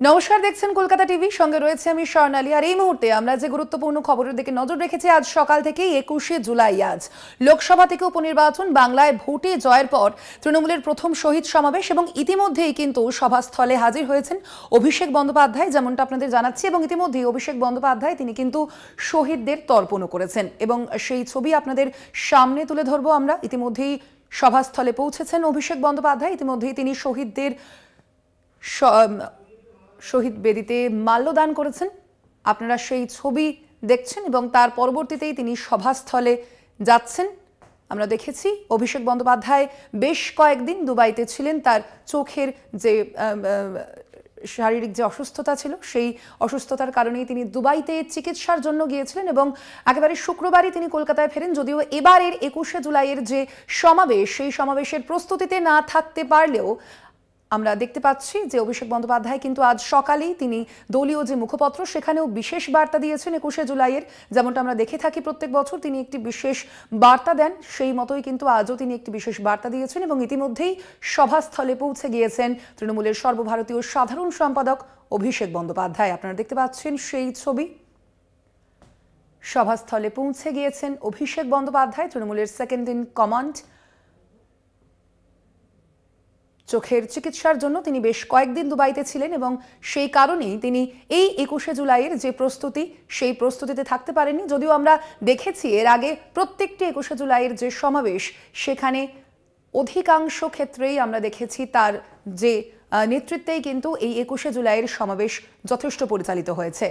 নমস্কার, দেখছেন কলকাতা টিভি, সঙ্গে রয়েছে আমি স্বর্ণালী। আর এই মুহূর্তে আমরা যে গুরুত্বপূর্ণ খবরের দিকে নজর রেখেছি, আজ সকাল থেকেই 21শে জুলাই আজ লোকসভা থেকে উপনির্বাচন, বাংলায় ভোটে জয়ের পর তৃণমূলের প্রথম শহীদ সমাবেশ এবং ইতিমধ্যেই কিন্তু সভাস্থলে হাজির হয়েছেন অভিষেক বন্দ্যোপাধ্যায়, যেমনটা আপনাদের জানাচ্ছি। এবং ইতিমধ্যেই অভিষেক বন্দ্যোপাধ্যায় তিনি কিন্তু শহীদদের তর্পণও করেছেন এবং সেই ছবি আপনাদের সামনে তুলে ধরবো আমরা। ইতিমধ্যেই সভাস্থলে পৌঁছেছেন অভিষেক বন্দ্যোপাধ্যায়, ইতিমধ্যেই তিনি শহীদদের শহীদ বেদিতে মাল্যদান করেছেন। আপনারা সেই ছবি দেখছেন এবং তার পরবর্তীতেই তিনি সভাস্থলে যাচ্ছেন। আমরা দেখেছি অভিষেক বন্দ্যোপাধ্যায় বেশ কয়েকদিন দুবাইতে ছিলেন। তার চোখের যে শারীরিক যে অসুস্থতা ছিল, সেই অসুস্থতার কারণেই তিনি দুবাইতে চিকিৎসার জন্য গিয়েছিলেন এবং একেবারে শুক্রবারই তিনি কলকাতায় ফেরেন। যদিও এবারের 21শে জুলাইয়ের যে সমাবেশ, সেই সমাবেশের প্রস্তুতিতে না থাকতে পারলেও আমরা দেখতে পাচ্ছি যে অভিষেক বন্দ্যোপাধ্যায় কিন্তু আজ সকালেই তিনি দলীয় যে মুখপত্র, সেখানেও বিশেষ বার্তা দিয়েছেন 21শে জুলাইয়ের। যেমনটা আমরা দেখে থাকি প্রত্যেক বছর তিনি একটি বিশেষ বার্তা দেন, সেই মতোই কিন্তু আজও তিনি একটি বিশেষ বার্তা দিয়েছেন এবং ইতিমধ্যেই সভাস্থলে পৌঁছে গিয়েছেন তৃণমূলের সর্বভারতীয় সাধারণ সম্পাদক অভিষেক বন্দ্যোপাধ্যায়। আপনারা দেখতে পাচ্ছেন সেই ছবি। সভাস্থলে পৌঁছে গিয়েছেন অভিষেক বন্দ্যোপাধ্যায়, তৃণমূলের সেকেন্ড ইন কমান্ড। চোখের চিকিৎসার জন্য তিনি বেশ কয়েকদিন দুবাইতে ছিলেন এবং সেই কারণেই তিনি এই 21শে জুলাইয়ের যে প্রস্তুতি, সেই প্রস্তুতিতে থাকতে পারেননি। যদিও আমরা দেখেছি এর আগে প্রত্যেকটি 21শে জুলাইয়ের যে সমাবেশ, সেখানে অধিকাংশ ক্ষেত্রেই আমরা দেখেছি তার যে নেতৃত্বেই কিন্তু এই 21শে জুলাইয়ের সমাবেশ যথেষ্ট পরিচালিত হয়েছে।